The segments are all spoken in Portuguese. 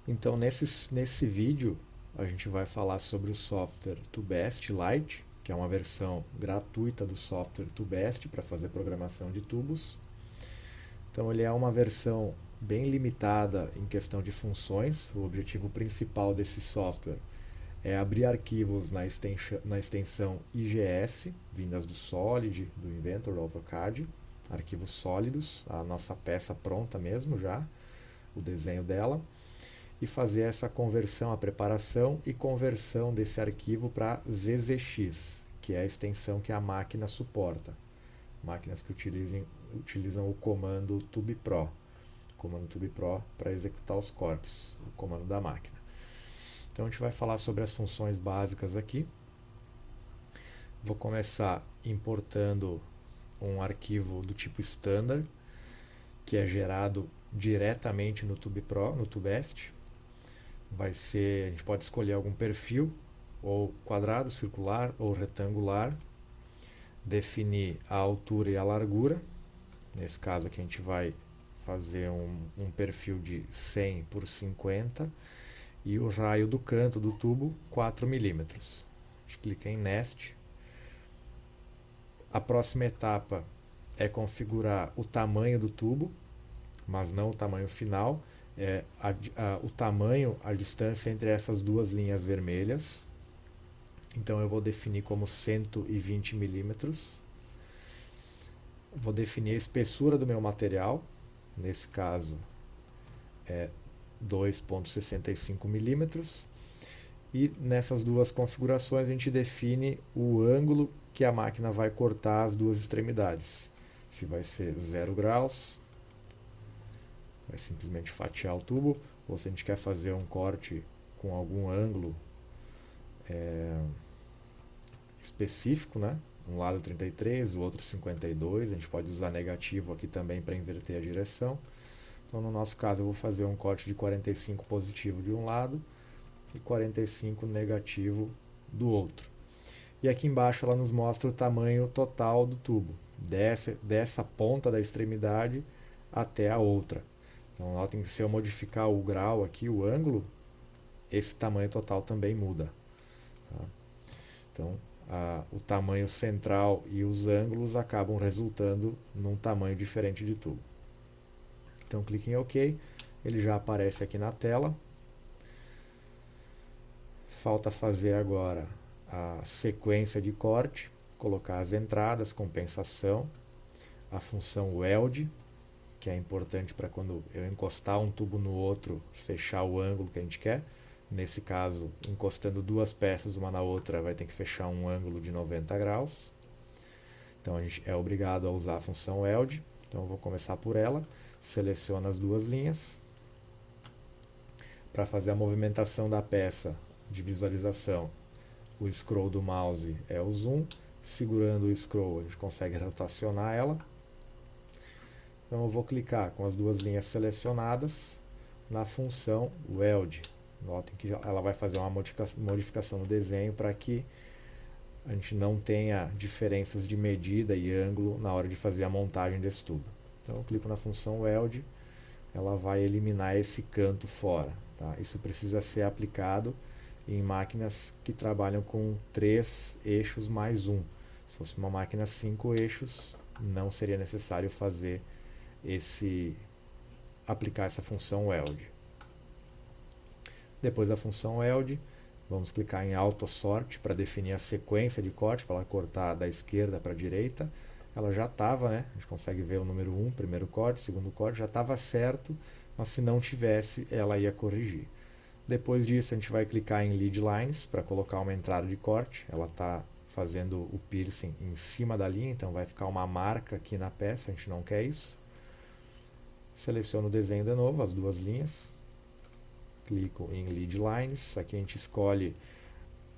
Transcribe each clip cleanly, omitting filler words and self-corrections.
Então, nesse vídeo, a gente vai falar sobre o software TubeBest Lite, que é uma versão gratuita do software TubeBest para fazer programação de tubos. Então, ele é uma versão bem limitada em questão de funções. O objetivo principal desse software é abrir arquivos na extensão IGS, vindas do Solid, do Inventor, do AutoCAD, arquivos sólidos, a nossa peça pronta mesmo já, o desenho dela, e fazer essa conversão, a preparação e conversão desse arquivo para ZZX, que é a extensão que a máquina suporta. Máquinas que utilizam o comando TubePro, para executar os cortes, o comando da máquina. Então a gente vai falar sobre as funções básicas aqui. Vou começar importando um arquivo do tipo standard, que é gerado diretamente no TubePro, no TubeBest. A gente pode escolher algum perfil, ou quadrado, circular ou retangular, definir a altura e a largura. Nesse caso aqui a gente vai fazer um perfil de 100 por 50 e o raio do canto do tubo 4 milímetros. A gente clica em Nest. A próxima etapa é configurar o tamanho do tubo, mas não o tamanho final, o tamanho, a distância entre essas duas linhas vermelhas. Então eu vou definir como 120 milímetros. Vou definir a espessura do meu material, nesse caso é 2,65 milímetros. E nessas duas configurações a gente define o ângulo que a máquina vai cortar as duas extremidades. Se vai ser 0 graus, vai simplesmente fatiar o tubo, ou se a gente quer fazer um corte com algum ângulo específico, né? Um lado 33, o outro 52, a gente pode usar negativo aqui também para inverter a direção. Então no nosso caso eu vou fazer um corte de 45 positivo de um lado e 45 negativo do outro. E aqui embaixo ela nos mostra o tamanho total do tubo, dessa ponta da extremidade até a outra. Então ela tem que, se eu modificar o grau aqui, o ângulo, esse tamanho total também muda. Tá? Então o tamanho central e os ângulos acabam resultando num tamanho diferente de tubo. Então clique em OK, ele já aparece aqui na tela. Falta fazer agora a sequência de corte, colocar as entradas, compensação, a função weld, que é importante para quando eu encostar um tubo no outro, fechar o ângulo que a gente quer. Nesse caso, encostando duas peças uma na outra, vai ter que fechar um ângulo de 90 graus. Então a gente é obrigado a usar a função weld. Então eu vou começar por ela. Seleciono as duas linhas. Para fazer a movimentação da peça de visualização, o scroll do mouse é o zoom. Segurando o scroll a gente consegue rotacionar ela. Então eu vou clicar com as duas linhas selecionadas na função weld. Notem que ela vai fazer uma modificação no desenho para que a gente não tenha diferenças de medida e ângulo na hora de fazer a montagem desse tubo. Então eu clico na função weld, ela vai eliminar esse canto fora. Tá? Isso precisa ser aplicado em máquinas que trabalham com 3 eixos mais 1. Se fosse uma máquina 5 eixos, não seria necessário aplicar essa função weld. Depois da função weld, vamos clicar em Auto Sort para definir a sequência de corte, para ela cortar da esquerda para a direita. Ela já estava, né? A gente consegue ver o número 1, primeiro corte, segundo corte, já estava certo, mas se não tivesse, ela ia corrigir. Depois disso, a gente vai clicar em Lead Lines para colocar uma entrada de corte. Ela está fazendo o piercing em cima da linha, então vai ficar uma marca aqui na peça, a gente não quer isso. Seleciono o desenho de novo, as duas linhas. Clico em Lead Lines, aqui a gente escolhe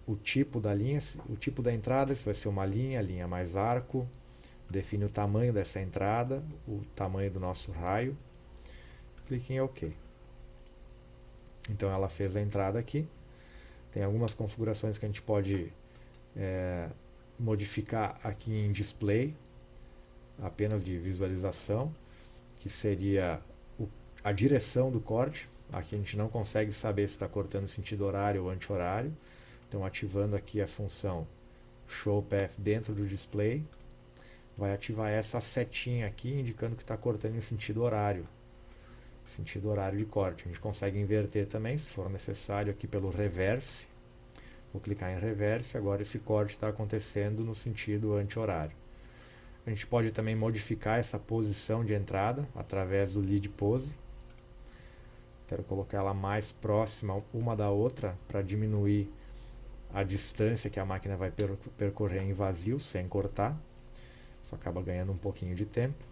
o tipo da linha, o tipo da entrada, se vai ser uma linha mais arco, define o tamanho dessa entrada, o tamanho do nosso raio, clique em OK. Então ela fez a entrada aqui, tem algumas configurações que a gente pode modificar aqui em Display, apenas de visualização, que seria a direção do corte. Aqui a gente não consegue saber se está cortando sentido horário ou anti-horário. Então, ativando aqui a função Show Path dentro do display, vai ativar essa setinha aqui indicando que está cortando em sentido horário de corte. A gente consegue inverter também, se for necessário, aqui pelo reverse. Vou clicar em reverse, agora esse corte está acontecendo no sentido anti-horário. A gente pode também modificar essa posição de entrada através do lead pose. Quero colocar ela mais próxima uma da outra para diminuir a distância que a máquina vai percorrer em vazio, sem cortar. Isso acaba ganhando um pouquinho de tempo.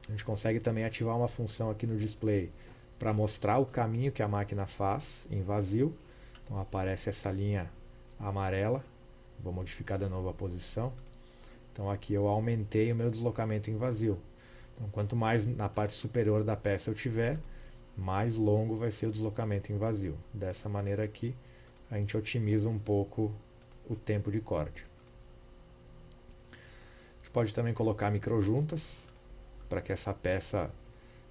A gente consegue também ativar uma função aqui no display para mostrar o caminho que a máquina faz em vazio. Então aparece essa linha amarela. Vou modificar de novo a posição. Então aqui eu aumentei o meu deslocamento em vazio. Então quanto mais na parte superior da peça eu tiver, mais longo vai ser o deslocamento em vazio. Dessa maneira aqui a gente otimiza um pouco o tempo de corte. A gente pode também colocar microjuntas para que essa peça,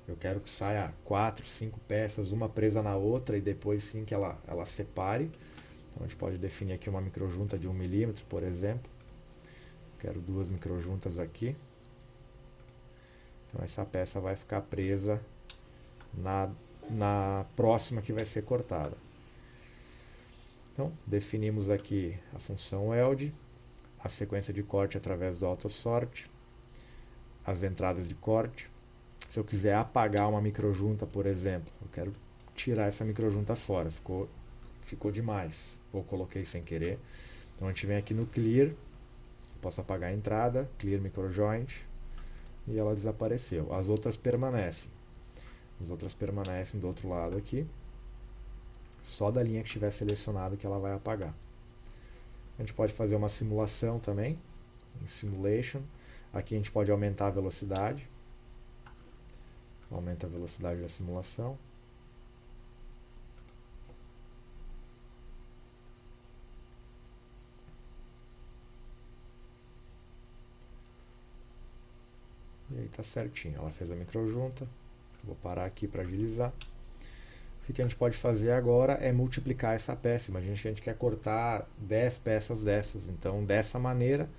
eu quero que saia 4, 5 peças, uma presa na outra e depois sim que ela separe. Então a gente pode definir aqui uma microjunta de 1 milímetro, por exemplo. Quero 2 microjuntas aqui. Então essa peça vai ficar presa na próxima que vai ser cortada. Então, definimos aqui a função weld, a sequência de corte através do autosort, as entradas de corte. Se eu quiser apagar uma microjunta, por exemplo, eu quero tirar essa microjunta fora, ficou demais, ou coloquei sem querer. Então a gente vem aqui no clear, posso apagar a entrada, clear microjoint, e ela desapareceu. As outras permanecem do outro lado aqui. Só da linha que estiver selecionado que ela vai apagar. A gente pode fazer uma simulação também, em Simulation. Aqui a gente pode aumentar a velocidade. Aumenta a velocidade da simulação. E aí está certinho, ela fez a microjunta. Vou parar aqui para agilizar. O que a gente pode fazer agora é multiplicar essa peça. Imagina que a gente quer cortar 10 peças dessas. Então, dessa maneira,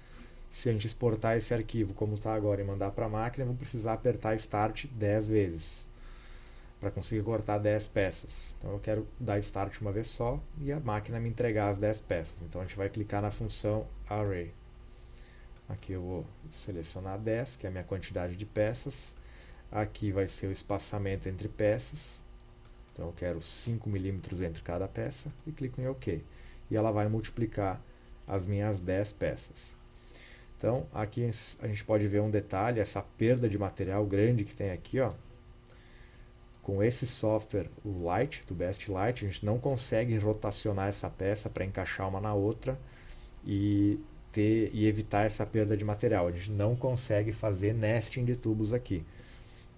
se a gente exportar esse arquivo como está agora e mandar para a máquina, eu vou precisar apertar Start 10 vezes para conseguir cortar 10 peças. Então, eu quero dar Start uma vez só e a máquina me entregar as 10 peças. Então, a gente vai clicar na função Array. Aqui eu vou selecionar 10, que é a minha quantidade de peças. Aqui vai ser o espaçamento entre peças. Então eu quero 5 milímetros entre cada peça e clico em OK. E ela vai multiplicar as minhas 10 peças. Então aqui a gente pode ver um detalhe, essa perda de material grande que tem aqui, ó. Com esse software, o Lite, do Best Lite, a gente não consegue rotacionar essa peça para encaixar uma na outra e evitar essa perda de material. A gente não consegue fazer nesting de tubos aqui,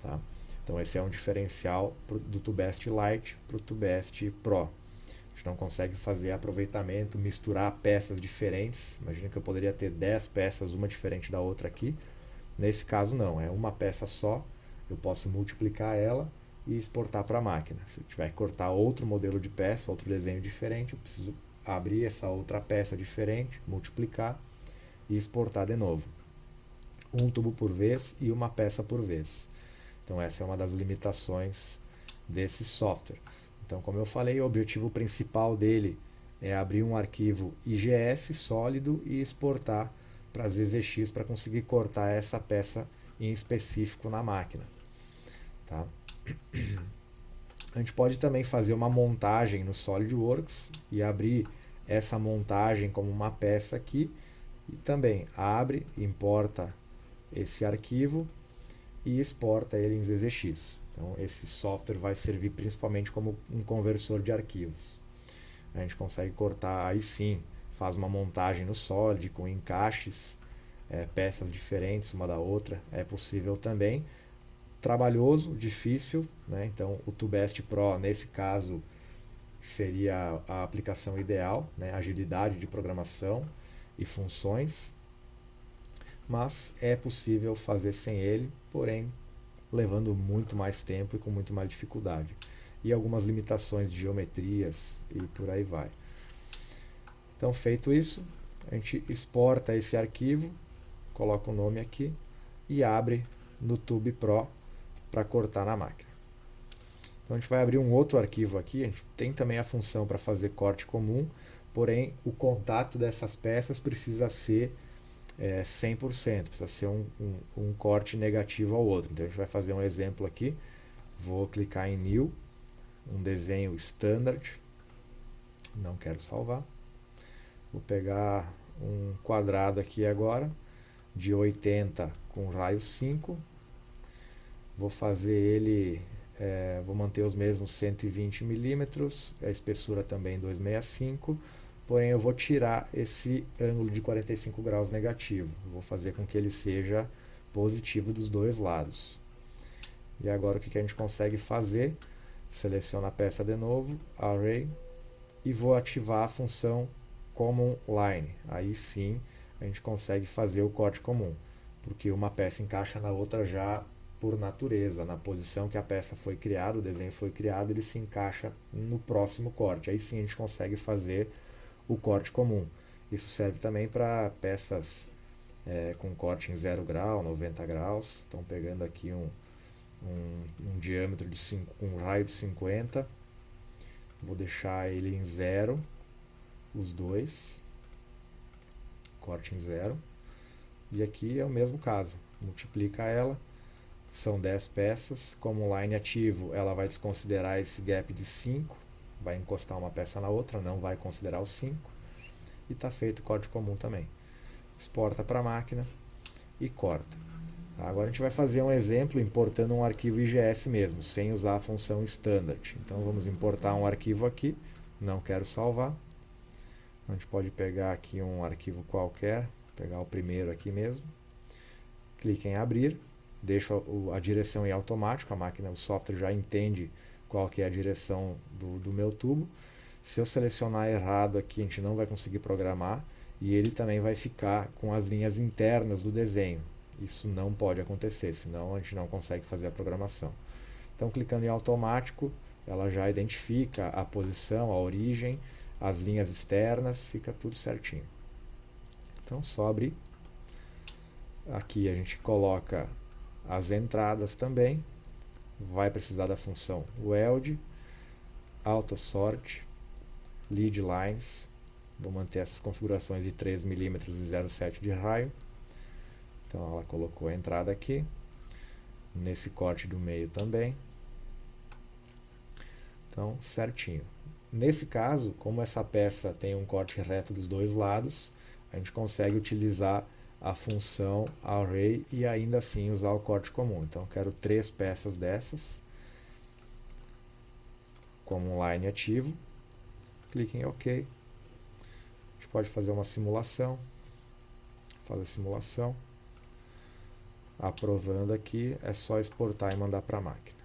tá? Então esse é um diferencial do Tubest Lite para o Tubest Pro. A gente não consegue fazer aproveitamento, misturar peças diferentes. Imagina que eu poderia ter 10 peças, uma diferente da outra aqui. Nesse caso não, é uma peça só. Eu posso multiplicar ela e exportar para a máquina. Se eu tiver que cortar outro modelo de peça, outro desenho diferente, eu preciso abrir essa outra peça diferente, multiplicar e exportar de novo. Um tubo por vez e uma peça por vez. Então essa é uma das limitações desse software. Então, como eu falei, o objetivo principal dele é abrir um arquivo IGS sólido e exportar para as ZZX para conseguir cortar essa peça em específico na máquina. Tá? A gente pode também fazer uma montagem no SolidWorks e abrir essa montagem como uma peça aqui. E também abre, importa esse arquivo e exporta ele em ZZX. Então esse software vai servir principalmente como um conversor de arquivos. A gente consegue cortar, aí sim, faz uma montagem no Solid com encaixes, peças diferentes uma da outra, é possível também. Trabalhoso, difícil, né? Então o Tubest Pro nesse caso seria a aplicação ideal, né? Agilidade de programação e funções, mas é possível fazer sem ele, porém levando muito mais tempo e com muito mais dificuldade. e algumas limitações de geometrias e por aí vai. Então, feito isso, a gente exporta esse arquivo, coloca o nome aqui e abre no Tube Pro para cortar na máquina. Então a gente vai abrir um outro arquivo aqui, a gente tem também a função para fazer corte comum, porém o contato dessas peças precisa ser 100%, precisa ser um corte negativo ao outro. Então a gente vai fazer um exemplo aqui, vou clicar em New, um desenho standard, não quero salvar, vou pegar um quadrado aqui agora, de 80 com raio 5, vou fazer ele, vou manter os mesmos 120 milímetros, a espessura também 265, porém eu vou tirar esse ângulo de 45 graus negativo, vou fazer com que ele seja positivo dos dois lados. E agora o que a gente consegue fazer? Seleciono a peça de novo, Array, e vou ativar a função Common Line. Aí sim a gente consegue fazer o corte comum, porque uma peça encaixa na outra já por natureza, na posição que a peça foi criada, o desenho foi criado, ele se encaixa no próximo corte. Aí sim a gente consegue fazer o corte comum. Isso serve também para peças com corte em 0 grau, 90 graus. Então pegando aqui um diâmetro de 5, com um raio de 50, vou deixar ele em 0, os dois, corte em 0. E aqui é o mesmo caso, multiplica ela, são 10 peças, como line ativo ela vai desconsiderar esse gap de 5, vai encostar uma peça na outra, não vai considerar os 5, e está feito o corte comum também. Exporta para a máquina e corta. Agora a gente vai fazer um exemplo importando um arquivo IGS mesmo, sem usar a função standard. Então vamos importar um arquivo aqui, não quero salvar. A gente pode pegar aqui um arquivo qualquer, pegar o primeiro aqui mesmo, clique em abrir, deixo a direção em automático, a máquina, o software já entende qual que é a direção do meu tubo. Se eu selecionar errado aqui, a gente não vai conseguir programar, e ele também vai ficar com as linhas internas do desenho. Isso não pode acontecer, senão a gente não consegue fazer a programação. Então, clicando em automático, ela já identifica a posição, a origem, as linhas externas, fica tudo certinho. Então, só abrir. Aqui a gente coloca as entradas também. Vai precisar da função weld, autosort, lead lines. Vou manter essas configurações de 3 mm e 0,7 de raio. Então ela colocou a entrada aqui, nesse corte do meio também. Então, certinho. Nesse caso, como essa peça tem um corte reto dos dois lados, a gente consegue utilizar a função array e ainda assim usar o corte comum. Então, eu quero 3 peças dessas, como um line ativo. Clique em OK. A gente pode fazer uma simulação. Faz a simulação. Aprovando aqui, é só exportar e mandar para a máquina.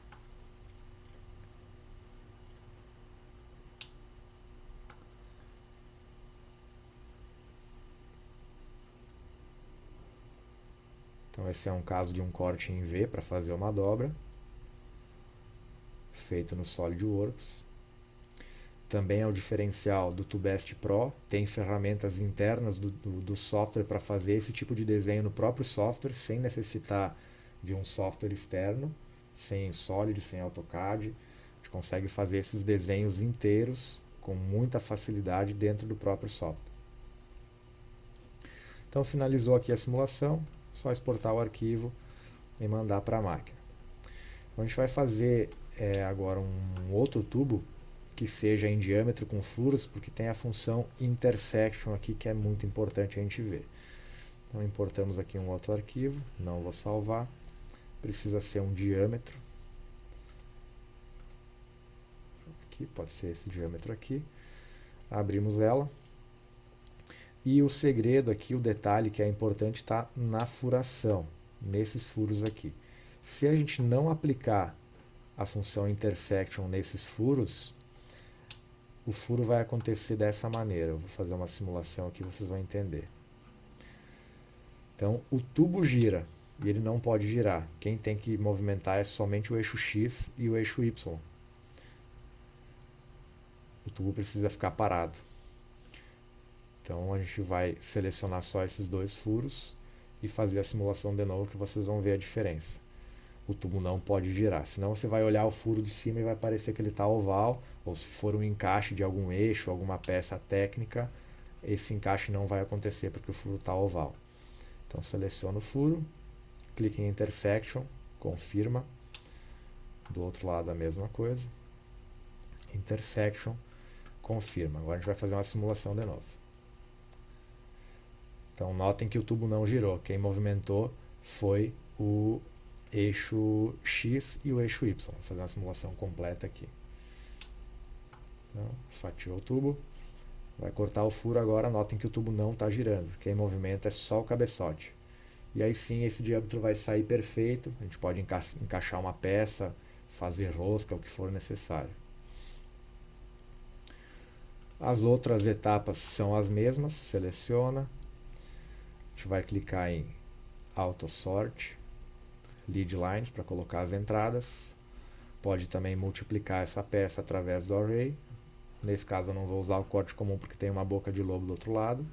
Então esse é um caso de um corte em V para fazer uma dobra, feito no SolidWorks. Também é o diferencial do Tubest Pro, tem ferramentas internas do software para fazer esse tipo de desenho no próprio software, sem necessitar de um software externo, sem Solid, sem AutoCAD. A gente consegue fazer esses desenhos inteiros com muita facilidade dentro do próprio software. Então finalizou aqui a simulação, só exportar o arquivo e mandar para a máquina. Então, a gente vai fazer agora um outro tubo que seja em diâmetro com furos, porque tem a função intersection aqui que é muito importante a gente ver. Então importamos aqui um outro arquivo, não vou salvar, precisa ser um diâmetro. Aqui, pode ser esse diâmetro aqui. Abrimos ela. E o segredo aqui, o detalhe que é importante, está na furação, nesses furos aqui. Se a gente não aplicar a função intersection nesses furos, o furo vai acontecer dessa maneira. Eu vou fazer uma simulação aqui, vocês vão entender. Então, o tubo gira, e ele não pode girar. Quem tem que movimentar é somente o eixo X e o eixo Y. o tubo precisa ficar parado. Então a gente vai selecionar só esses 2 furos e fazer a simulação de novo, que vocês vão ver a diferença. O tubo não pode girar, senão você vai olhar o furo de cima e vai parecer que ele está oval, ou se for um encaixe de algum eixo, alguma peça técnica, esse encaixe não vai acontecer porque o furo está oval. Então seleciona o furo, clique em Intersection, confirma. Do outro lado a mesma coisa. Intersection, confirma. Agora a gente vai fazer uma simulação de novo. Então notem que o tubo não girou. Quem movimentou foi o eixo X e o eixo Y. Vou fazer uma simulação completa aqui. Então, fatiou o tubo. Vai cortar o furo agora. Notem que o tubo não está girando. Quem movimenta é só o cabeçote. E aí sim esse diâmetro vai sair perfeito. A gente pode encaixar uma peça, fazer rosca, o que for necessário. As outras etapas são as mesmas. Seleciona. A gente vai clicar em Auto Sort, Lead Lines para colocar as entradas. Pode também multiplicar essa peça através do Array. Nesse caso eu não vou usar o corte comum porque tem uma boca de lobo do outro lado.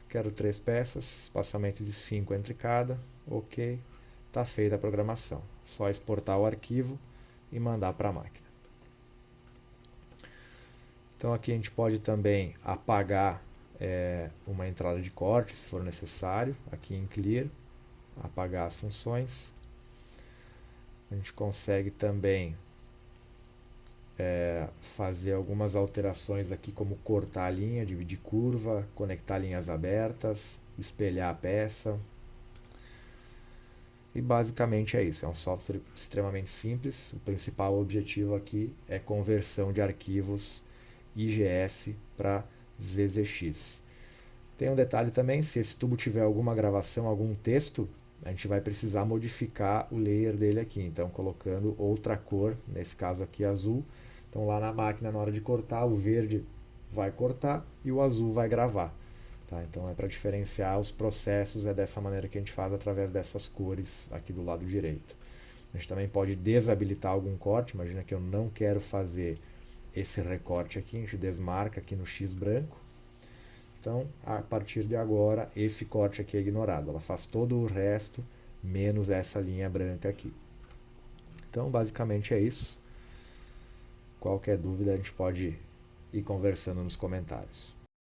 Quero 3 peças, espaçamento de 5 entre cada. Ok, está feita a programação. Só exportar o arquivo e mandar para a máquina. Então aqui a gente pode também apagar uma entrada de corte, se for necessário. Aqui em Clear, apagar as funções. A gente consegue também fazer algumas alterações aqui, como cortar a linha, dividir curva, conectar linhas abertas, espelhar a peça. E basicamente é isso, é um software extremamente simples. O principal objetivo aqui é conversão de arquivos IGS para ZZX. Tem um detalhe também, se esse tubo tiver alguma gravação, algum texto, a gente vai precisar modificar o layer dele aqui, então colocando outra cor, nesse caso aqui azul. Então lá na máquina, na hora de cortar, o verde vai cortar e o azul vai gravar. Tá? Então é para diferenciar os processos, é dessa maneira que a gente faz através dessas cores aqui do lado direito. A gente também pode desabilitar algum corte, imagina que eu não quero fazer esse recorte aqui, a gente desmarca aqui no X branco. Então, a partir de agora, esse corte aqui é ignorado. Ela faz todo o resto, menos essa linha branca aqui. Então, basicamente é isso. Qualquer dúvida, a gente pode ir conversando nos comentários.